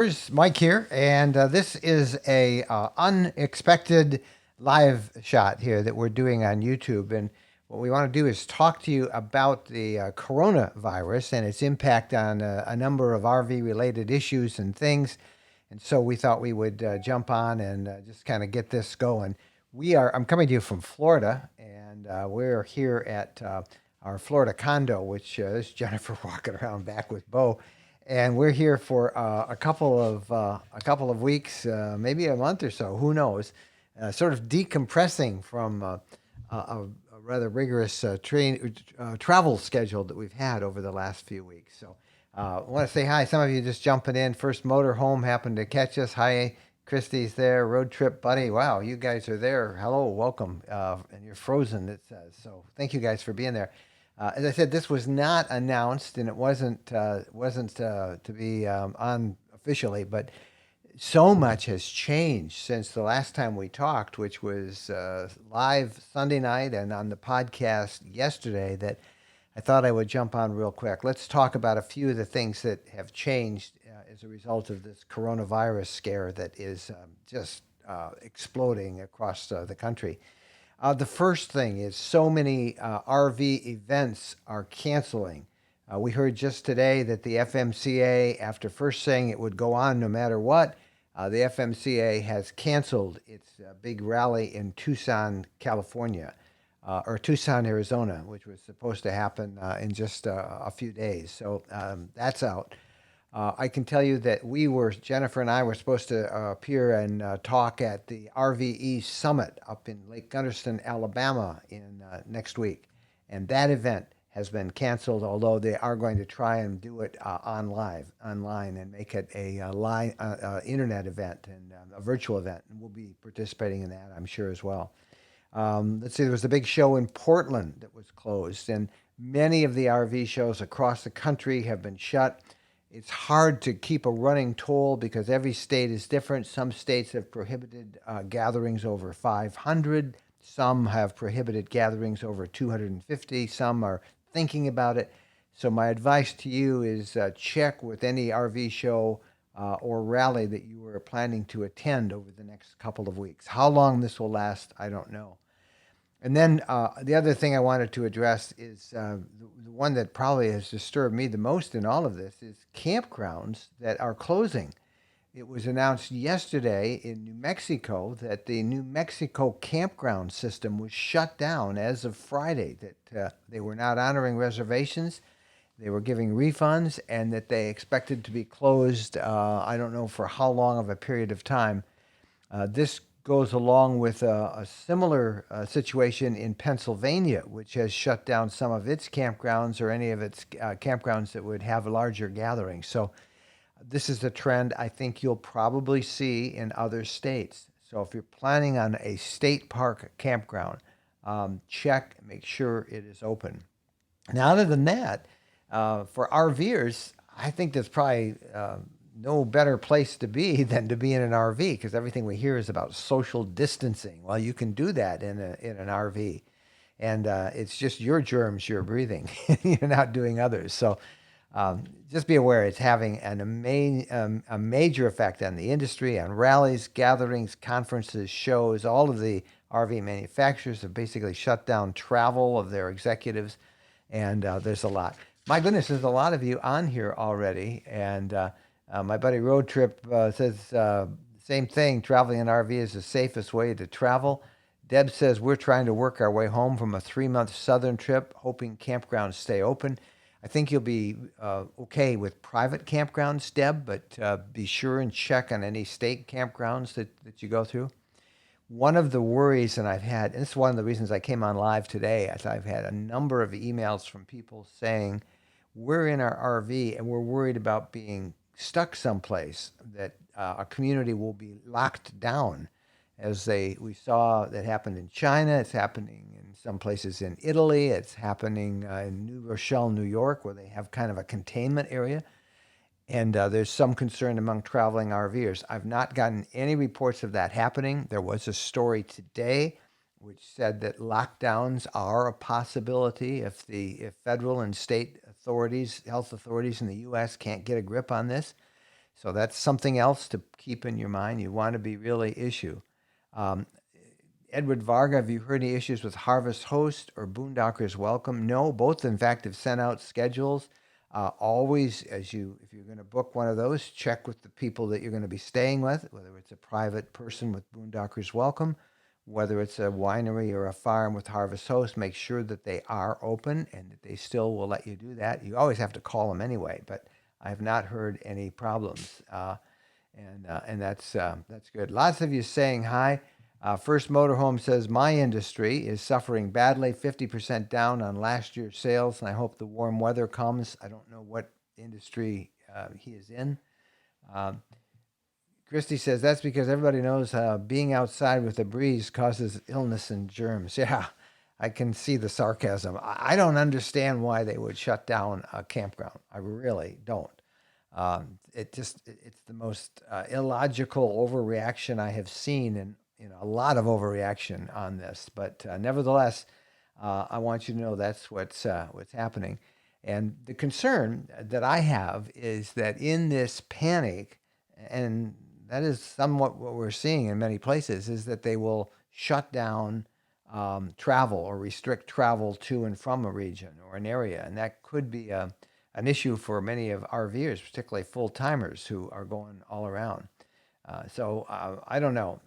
Here's Mike here, and this is a unexpected live shot here that we're doing on YouTube. And what we want to do is talk to you about the coronavirus and its impact on a number of RV-related issues and things. And so we thought we would jump on and just kind of get this going. I'm coming to you from Florida, and we're here at our Florida condo, which is Jennifer walking around back with Bo, and we're here for a couple of weeks, maybe a month or so. Who knows? Sort of decompressing from a rather rigorous travel schedule that we've had over the last few weeks. So I want to say hi. Some of you just jumping in. First Motorhome happened to catch us. Hi, Christy's there. Road trip buddy. Wow, you guys are there. Hello, welcome. And you're frozen, it says. So thank you guys for being there. As I said, this was not announced, and it wasn't to be on officially, but so much has changed since the last time we talked, which was live Sunday night and on the podcast yesterday, that I thought I would jump on real quick. Let's talk about a few of the things that have changed as a result of this coronavirus scare that is just exploding across the country. The first thing is so many RV events are canceling. We heard just today that the FMCA, after first saying it would go on no matter what, the FMCA has canceled its big rally in Tucson, California, or Tucson, Arizona, which was supposed to happen in just a few days. So that's out. I can tell you that Jennifer and I were supposed to appear and talk at the RVE Summit up in Lake Gunterston, Alabama in next week. And that event has been canceled, although they are going to try and do it online and make it a live internet event and a virtual event. And we'll be participating in that, I'm sure, as well. Let's see, there was a big show in Portland that was closed, and many of the RV shows across the country have been shut. It's hard to keep a running toll because every state is different. Some states have prohibited gatherings over 500. Some have prohibited gatherings over 250. Some are thinking about it. So my advice to you is check with any RV show or rally that you are planning to attend over the next couple of weeks. How long this will last, I don't know. And then the other thing I wanted to address is the one that probably has disturbed me the most in all of this is campgrounds that are closing. It was announced yesterday in New Mexico that the New Mexico campground system was shut down as of Friday, that they were not honoring reservations, they were giving refunds, and that they expected to be closed, I don't know for how long of a period of time. This goes along with a similar situation in Pennsylvania, which has shut down some of its campgrounds or any of its campgrounds that would have larger gatherings. So this is a trend I think you'll probably see in other states. So if you're planning on a state park campground, check, make sure it is open. Now, other than that, for RVers, I think there's probably no better place to be than to be in an RV because everything we hear is about social distancing. Well, you can do that in an RV, and it's just your germs you're breathing. You're not doing others. So just be aware it's having a major effect on the industry, on rallies, gatherings, conferences, shows. All of the RV manufacturers have basically shut down travel of their executives, and there's a lot. My goodness, there's a lot of you on here already, and my buddy Road Trip says same thing. Traveling in RV is the safest way to travel. Deb says we're trying to work our way home from a 3-month southern trip, hoping campgrounds stay open. I think you'll be okay with private campgrounds, Deb, but be sure and check on any state campgrounds that you go through. One of the worries that I've had, and this is one of the reasons I came on live today, as I've had a number of emails from people saying we're in our RV and we're worried about being stuck someplace, that a community will be locked down, as we saw that happened in China. It's happening in some places in Italy. It's happening in New Rochelle, New York, where they have kind of a containment area. And there's some concern among traveling RVers. I've not gotten any reports of that happening. There was a story today which said that lockdowns are a possibility if federal and state authorities, health authorities in the U.S. can't get a grip on this. So that's something else to keep in your mind. You want to be really issue. Um, Edward Varga, have you heard any issues with Harvest Host or Boondockers Welcome? No, both in fact have sent out schedules. Always, if you're going to book one of those, check with the people that you're going to be staying with, whether it's a private person with Boondockers Welcome, whether it's a winery or a farm with Harvest Host. Make sure that they are open and that they still will let you do that. You always have to call them anyway, but I have not heard any problems, and that's good. Lots of you saying hi. First Motorhome says, my industry is suffering badly, 50% down on last year's sales, and I hope the warm weather comes. I don't know what industry he is in. Christy says, that's because everybody knows being outside with a breeze causes illness and germs. Yeah, I can see the sarcasm. I don't understand why they would shut down a campground. I really don't. It's the most illogical overreaction I have seen, and a lot of overreaction on this. But nevertheless, I want you to know that's what's happening. And the concern that I have is that in this panic, and that is somewhat what we're seeing in many places, is that they will shut down travel or restrict travel to and from a region or an area, and that could be an issue for many of RVers, particularly full-timers who are going all around. So I don't know.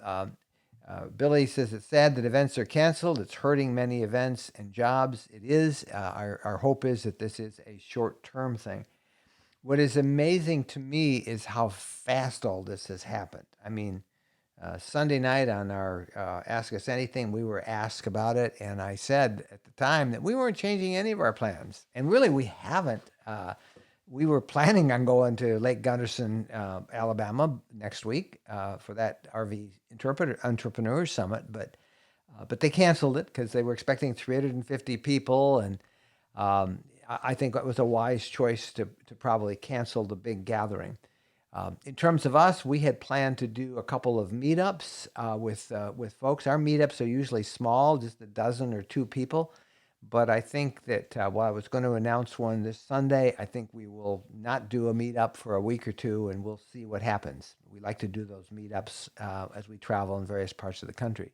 Billy says it's sad that events are canceled. It's hurting many events and jobs. It is. Our hope is that this is a short-term thing. What is amazing to me is how fast all this has happened. I mean, Sunday night on our Ask Us Anything, we were asked about it, and I said at the time that we weren't changing any of our plans. And really, we haven't. We were planning on going to Lake Gunderson, Alabama next week for that RV Entrepreneur Summit, but they canceled it because they were expecting 350 people, and I think that was a wise choice to probably cancel the big gathering. In terms of us, we had planned to do a couple of meetups with folks. Our meetups are usually small, just a dozen or two people. But I think that while I was going to announce one this Sunday, I think we will not do a meetup for a week or two, and we'll see what happens. We like to do those meetups as we travel in various parts of the country.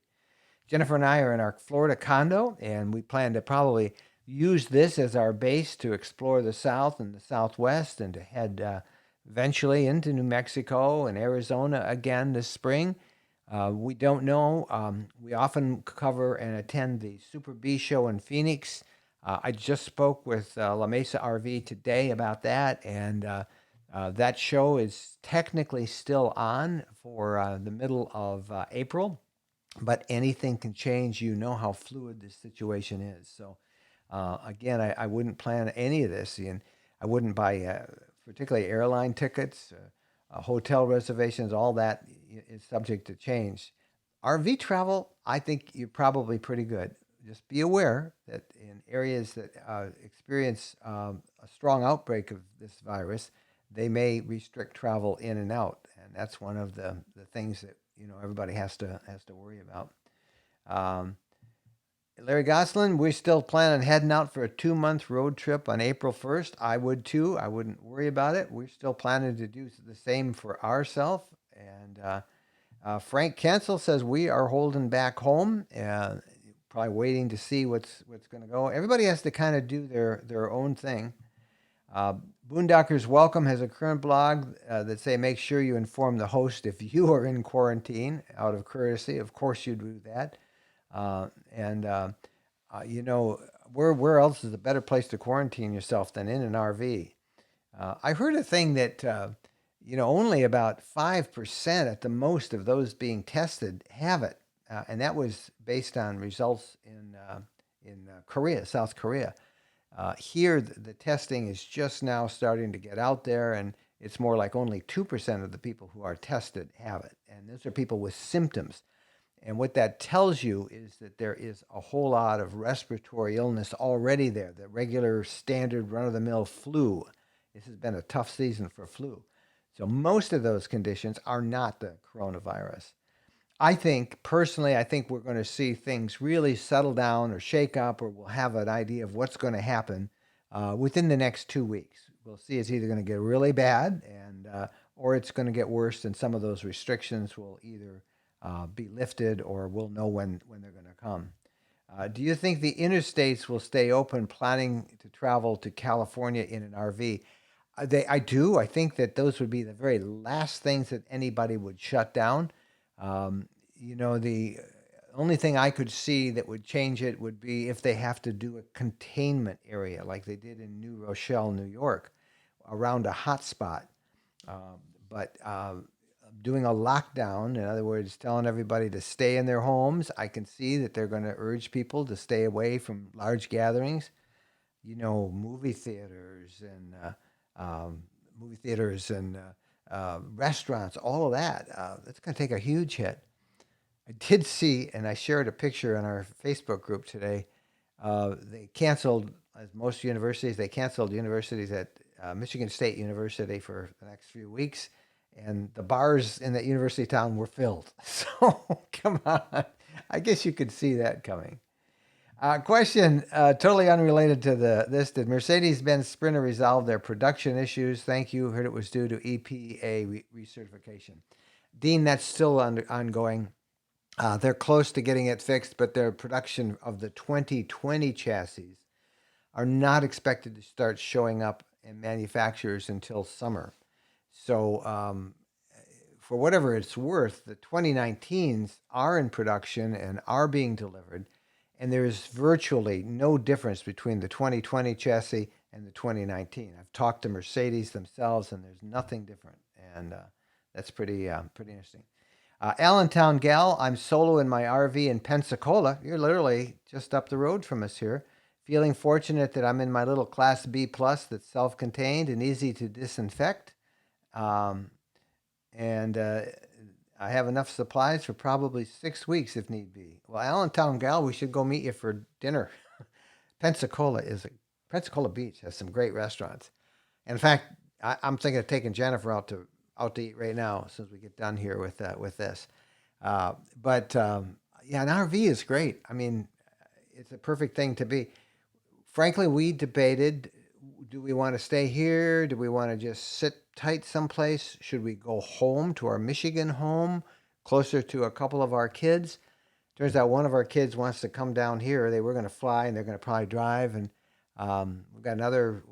Jennifer and I are in our Florida condo, and we plan to probably use this as our base to explore the South and the Southwest and to head eventually into New Mexico and Arizona again this spring. We don't know. We often cover and attend the Super B show in Phoenix. I just spoke with La Mesa RV today about that, and that show is technically still on for the middle of April, but anything can change. You know how fluid this situation is. So again, I wouldn't plan any of this, and I wouldn't buy particularly airline tickets, hotel reservations. All that is subject to change. RV travel, I think you're probably pretty good. Just be aware that in areas that experience a strong outbreak of this virus, they may restrict travel in and out, and that's one of the things that everybody has to worry about. Larry Goslin, we're still planning on heading out for a 2-month road trip on April 1st. I would too. I wouldn't worry about it. We're still planning to do the same for ourselves. And Frank Kensel says we are holding back home, probably waiting to see what's going to go. Everybody has to kind of do their own thing. Boondockers Welcome has a current blog that say make sure you inform the host if you are in quarantine out of courtesy. Of course you do that. Where else is a better place to quarantine yourself than in an RV? I heard a thing that only about 5% at the most of those being tested have it, and that was based on results in Korea, South Korea. Here, the testing is just now starting to get out there, and it's more like only 2% of the people who are tested have it, and those are people with symptoms. And what that tells you is that there is a whole lot of respiratory illness already there, the regular standard run-of-the-mill flu. This has been a tough season for flu. So most of those conditions are not the coronavirus. Personally, I think we're going to see things really settle down or shake up, or we'll have an idea of what's going to happen within the next 2 weeks. We'll see it's either going to get really bad or it's going to get worse, and some of those restrictions will either be lifted or we'll know when they're going to come. Do you think the interstates will stay open, planning to travel to California in an RV? I do. I think that those would be the very last things that anybody would shut down. Um, the only thing I could see that would change it would be if they have to do a containment area like they did in New Rochelle, New York, around a hot spot. But doing a lockdown, in other words, telling everybody to stay in their homes, I can see that they're going to urge people to stay away from large gatherings. Movie theaters and restaurants, all of that. That's going to take a huge hit. I did see, and I shared a picture in our Facebook group today. They canceled, as most universities, they canceled universities at Michigan State University for the next few weeks, and the bars in that university town were filled. So come on, I guess you could see that coming. Question, totally unrelated to this. Did Mercedes-Benz Sprinter resolve their production issues? Thank you. Heard it was due to EPA recertification. Dean, that's still ongoing. They're close to getting it fixed, but their production of the 2020 chassis are not expected to start showing up in manufacturers until summer. So for whatever it's worth, the 2019s are in production and are being delivered. And there is virtually no difference between the 2020 chassis and the 2019. I've talked to Mercedes themselves, and there's nothing different. And that's pretty interesting. Allentown Gal, I'm solo in my RV in Pensacola. You're literally just up the road from us here. Feeling fortunate that I'm in my little Class B Plus that's self-contained and easy to disinfect. And I have enough supplies for probably 6 weeks if need be. Well, Allentown Gal, we should go meet you for dinner. Pensacola Beach has some great restaurants. In fact, I'm thinking of taking Jennifer out to eat right now as soon as we get done here with this. Yeah, an RV is great. I mean, it's a perfect thing to be. Frankly, we debated, do we want to stay here? Do we want to just sit tight someplace? Should we go home to our Michigan home, closer to a couple of our kids? Turns out one of our kids wants to come down here. They were going to fly, and they're going to probably drive. And we've got another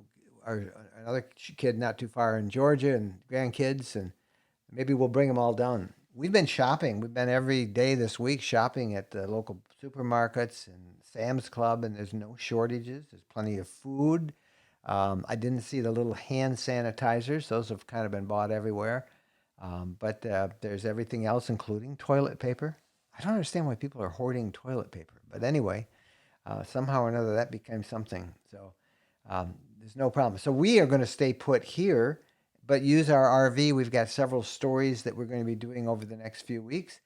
kid not too far in Georgia, and grandkids, and maybe we'll bring them all down. We've been shopping. We've been every day this week shopping at the local supermarkets and Sam's Club, and there's no shortages. There's plenty of food. I didn't see the little hand sanitizers. Those have kind of been bought everywhere. But there's everything else, including toilet paper. I don't understand why people are hoarding toilet paper. But anyway, somehow or another, that became something. So there's no problem. So we are going to stay put here, but use our RV. We've got several stories that we're going to be doing over the next few weeks.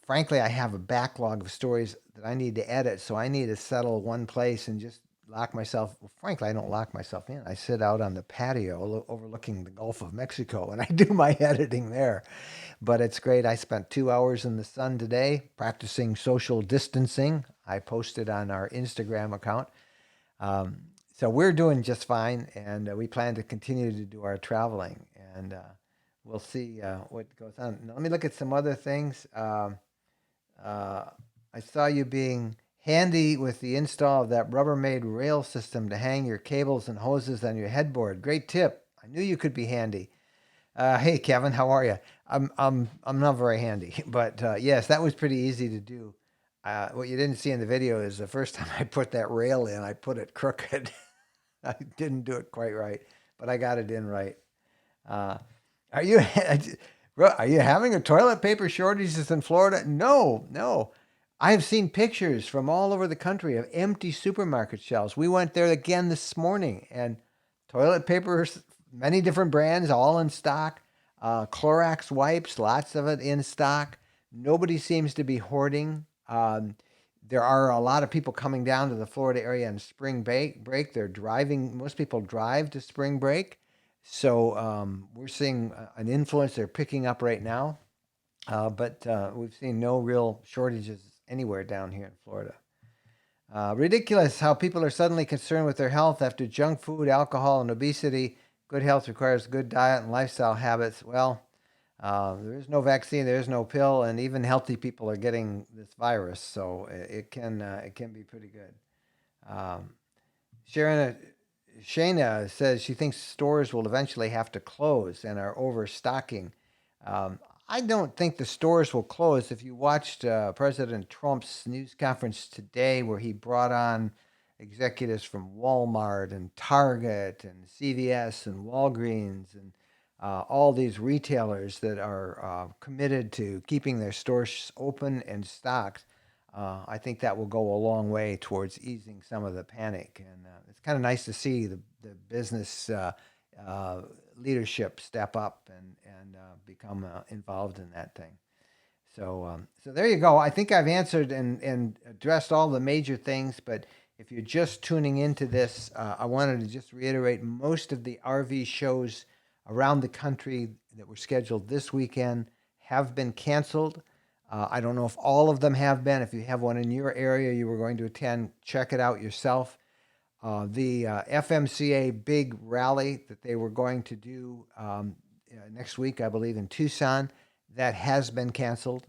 Frankly, I have a backlog of stories that I need to edit, so I need to settle one place and just lock myself. Well, frankly, I don't lock myself in. I sit out on the patio overlooking the Gulf of Mexico, and I do my editing there. But it's great. I spent 2 hours in the sun today practicing social distancing. I posted on our Instagram account. So we're doing just fine, and we plan to continue to do our traveling, and we'll see what goes on. Now, let me look at some other things. I saw you being handy with the install of that Rubbermaid rail system to hang your cables and hoses on your headboard. Great tip. I knew you could be handy. Hey, Kevin, how are you? I'm not very handy, but yes, that was pretty easy to do. What you didn't see in the video is the first time I put that rail in, I put it crooked. I didn't do it quite right, but I got it in right. Are you having a toilet paper shortages in Florida? No. I have seen pictures from all over the country of empty supermarket shelves. We went there again this morning, and toilet paper, many different brands, all in stock. Clorox wipes, lots of it in stock. Nobody seems to be hoarding. There are a lot of people coming down to the Florida area on spring break. They're driving. Most people drive to spring break. So we're seeing an influence they're picking up right now. But we've seen no real shortages anywhere down here in Florida. Ridiculous how people are suddenly concerned with their health after junk food, alcohol, and obesity. Good health requires good diet and lifestyle habits. Well, there is no vaccine, there is no pill, and even healthy people are getting this virus, so it can be pretty good. Um, Sharon, Shayna says she thinks stores will eventually have to close and are overstocking. Um, I don't think the stores will close. If you watched President Trump's news conference today, where he brought on executives from Walmart and Target and CVS and Walgreens and all these retailers that are committed to keeping their stores open and stocked, I think that will go a long way towards easing some of the panic. And it's kind of nice to see the business leadership step up and become involved in that thing. So there you go. I think I've answered and addressed all the major things. But if you're just tuning into this, I wanted to just reiterate most of the RV shows around the country that were scheduled this weekend have been canceled. I don't know if all of them have been. If you have one in your area you were going to attend, check it out yourself. The FMCA big rally that they were going to do next week, I believe, in Tucson, that has been canceled.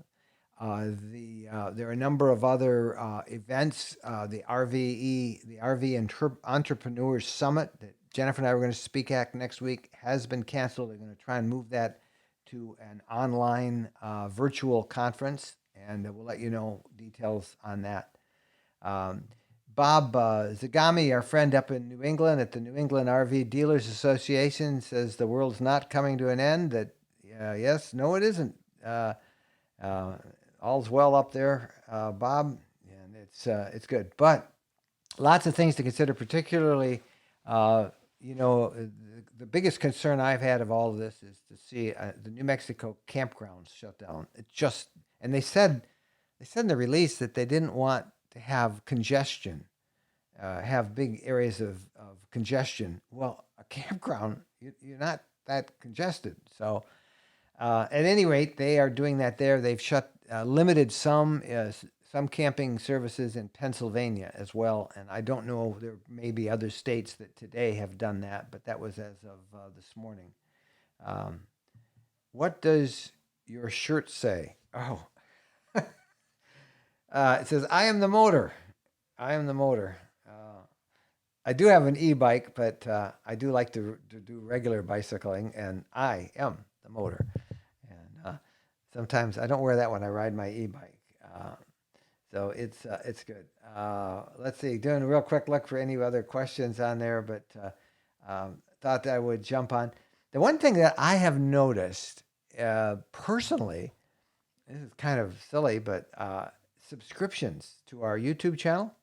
There are a number of other events. The RV Entrepreneurs Summit that Jennifer and I were going to speak at next week has been canceled. They're going to try and move that to an online virtual conference, and we'll let you know details on that. Bob Zagami, our friend up in New England at the New England RV Dealers Association, says the world's not coming to an end. That yes, no, it isn't. All's well up there, Bob, and it's good. But lots of things to consider, particularly, the biggest concern I've had of all of this is to see the New Mexico campgrounds shut down. And they said in the release that they didn't want to have congestion, have big areas of congestion. Well, a campground, you're not that congested. So at any rate, they are doing that there. They've limited some camping services in Pennsylvania as well. And I don't know, there may be other states that today have done that, but that was as of this morning. What does your shirt say? Oh, it says, I am the motor. I am the motor. I do have an e-bike, but I do like to do regular bicycling, and I am the motor. And sometimes I don't wear that when I ride my e-bike. So it's good. Let's see, doing a real quick look for any other questions on there, but thought that I would jump on. The one thing that I have noticed personally, this is kind of silly, but subscriptions to our YouTube channel,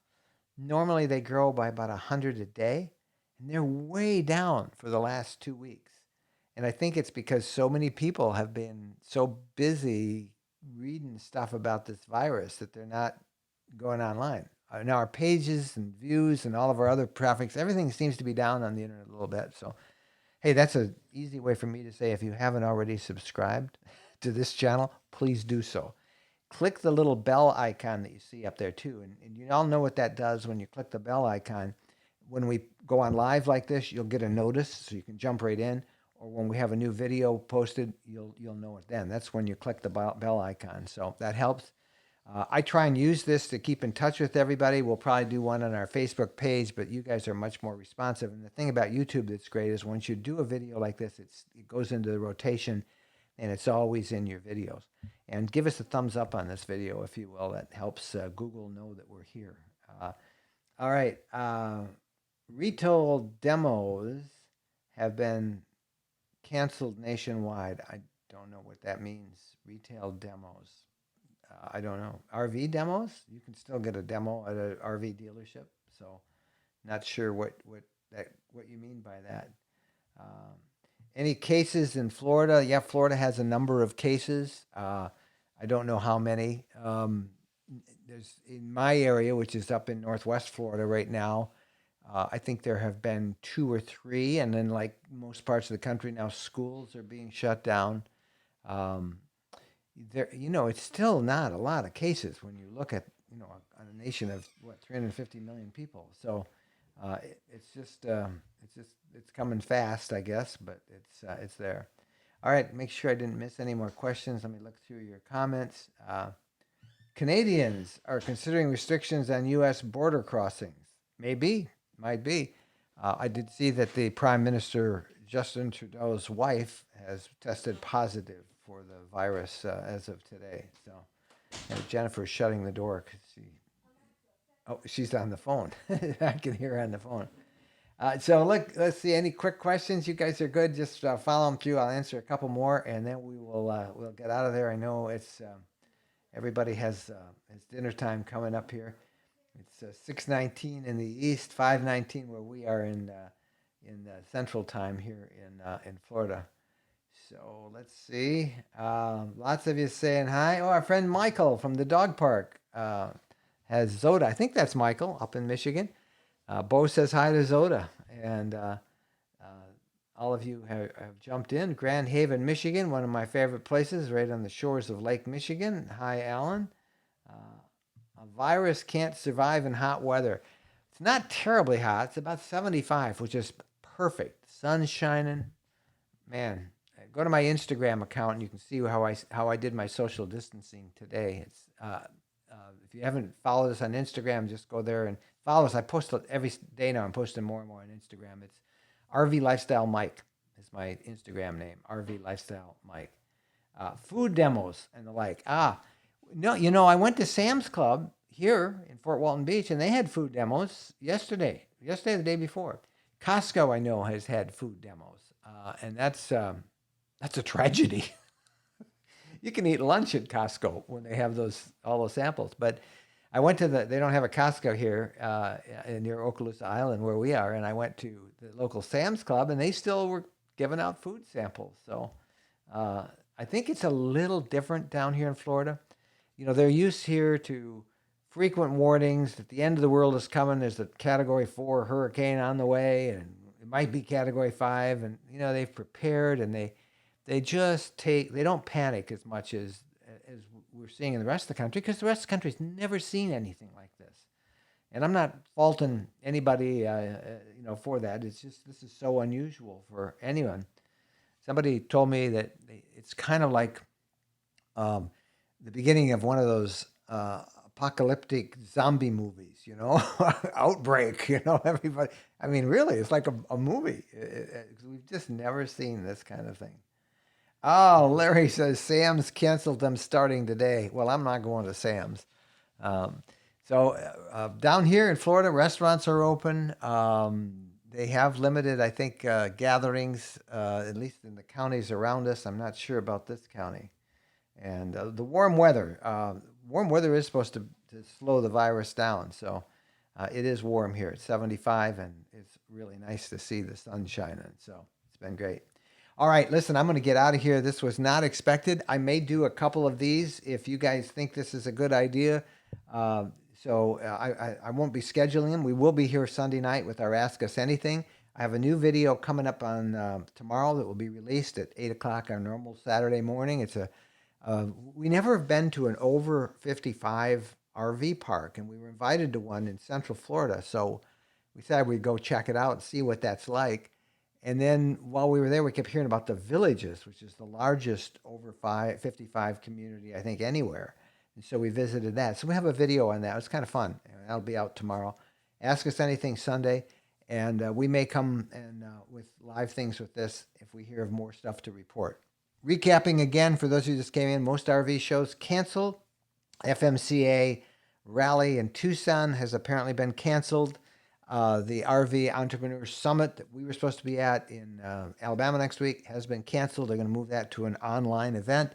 normally they grow by about 100 a day, and they're way down for the last 2 weeks. And I think it's because so many people have been so busy reading stuff about this virus that they're not going online. Now our pages and views and all of our other traffics, everything seems to be down on the internet a little bit. So, hey, that's an easy way for me to say, if you haven't already subscribed to this channel, please do so. Click the little bell icon that you see up there too. And you all know what that does when you click the bell icon. When we go on live like this, you'll get a notice so you can jump right in. Or when we have a new video posted, you'll know it then. That's when you click the bell icon. So that helps. I try and use this to keep in touch with everybody. We'll probably do one on our Facebook page, but you guys are much more responsive. And the thing about YouTube that's great is once you do a video like this, it goes into the rotation, and it's always in your videos. And give us a thumbs up on this video, if you will. That helps Google know that we're here. All right. Retail demos have been canceled nationwide. I don't know what that means. Retail demos. I don't know. RV demos? You can still get a demo at an RV dealership. So, not sure what you mean by that. Any cases in Florida? Yeah, Florida has a number of cases. I don't know how many. There's in my area, which is up in Northwest Florida right now. I think there have been 2 or 3, and then like most parts of the country now, schools are being shut down. It's still not a lot of cases when you look at, a nation of 350 million people. So It's coming fast, I guess, but it's there. All right, make sure I didn't miss any more questions. Let me look through your comments. Canadians are considering restrictions on U.S. border crossings. Maybe, might be. I did see that the Prime Minister Justin Trudeau's wife has tested positive for the virus as of today. So, and Jennifer's shutting the door because she's on the phone. I can hear her on the phone. So look, let's see. Any quick questions? You guys are good. Just follow them through. I'll answer a couple more, and then we'll get out of there. I know it's everybody has dinner time coming up here. It's 6:19 in the east, 5:19 where we are in Central Time here in Florida. So let's see. Lots of you saying hi. Oh, our friend Michael from the dog park has Zoda. I think that's Michael up in Michigan. Bo says hi to Zoda, and all of you have jumped in. Grand Haven, Michigan, one of my favorite places, right on the shores of Lake Michigan. Hi, Alan. A virus can't survive in hot weather. It's not terribly hot. It's about 75, which is perfect. Sun's shining. Man, go to my Instagram account and you can see how I did my social distancing today. It's if you haven't followed us on Instagram, just go there and follow us. I post every day now. I'm posting more and more on Instagram. It's RV Lifestyle Mike is my Instagram name. RV Lifestyle Mike. Food demos and the like. No, I went to Sam's Club here in Fort Walton Beach, and they had food demos yesterday, the day before. Costco, I know, has had food demos, and that's a tragedy. You can eat lunch at Costco when they have all those samples, but I went to they don't have a Costco here near Okaloosa Island where we are, and I went to the local Sam's Club, and they still were giving out food samples. So I think it's a little different down here in Florida. You know, they're used here to frequent warnings that the end of the world is coming. There's a Category 4 hurricane on the way, and it might be Category 5. And, you know, they've prepared, and they don't panic as much as we're seeing in the rest of the country, because the rest of the country's never seen anything like this. And I'm not faulting anybody, for that. It's just, this is so unusual for anyone. Somebody told me that it's kind of like the beginning of one of those apocalyptic zombie movies, Outbreak, everybody. I mean, really, it's like a movie. We've just never seen this kind of thing. Oh, Larry says Sam's canceled them starting today. Well, I'm not going to Sam's. So down here in Florida, restaurants are open. They have limited, I think, gatherings, at least in the counties around us. I'm not sure about this county. And the warm weather is supposed to slow the virus down. So it is warm here. It's 75, and it's really nice to see the sun shining. So it's been great. All right, listen, I'm going to get out of here. This was not expected. I may do a couple of these if you guys think this is a good idea. So I won't be scheduling them. We will be here Sunday night with our Ask Us Anything. I have a new video coming up on tomorrow that will be released at 8 o'clock on normal Saturday morning. It's we never have been to an over 55 RV park, and we were invited to one in Central Florida. So we said we'd go check it out and see what that's like. And then while we were there, we kept hearing about the Villages, which is the largest over 55 community, I think, anywhere. And so we visited that. So we have a video on that. It's kind of fun. That'll be out tomorrow. Ask Us Anything Sunday. And we may come and with live things with this if we hear of more stuff to report. Recapping again, for those who just came in, most RV shows canceled. FMCA rally in Tucson has apparently been canceled. The RV Entrepreneur Summit that we were supposed to be at in Alabama next week has been canceled. They're going to move that to an online event.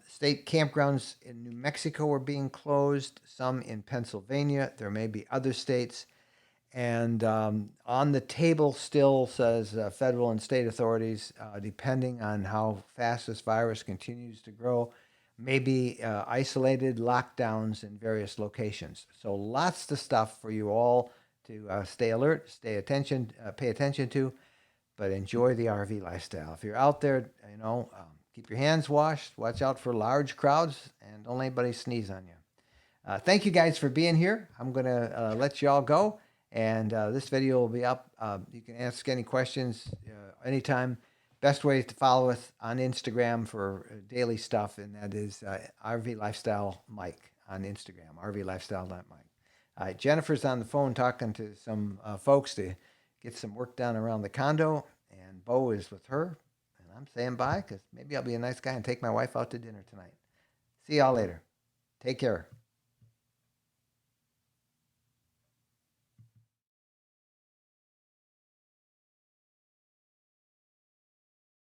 State campgrounds in New Mexico are being closed, some in Pennsylvania. There may be other states. And on the table still, says federal and state authorities, depending on how fast this virus continues to grow, maybe isolated lockdowns in various locations. So lots of stuff for you all to stay alert, pay attention to, but enjoy the RV lifestyle. If you're out there, keep your hands washed, watch out for large crowds, and don't let anybody sneeze on you. Thank you guys for being here. I'm going to let you all go, And this video will be up. You can ask any questions anytime. Best way is to follow us on Instagram for daily stuff, and that is RV Lifestyle Mike on Instagram, RV Lifestyle Mike. All right, Jennifer's on the phone talking to some folks to get some work done around the condo, and Bo is with her. And I'm saying bye because maybe I'll be a nice guy and take my wife out to dinner tonight. See y'all later. Take care.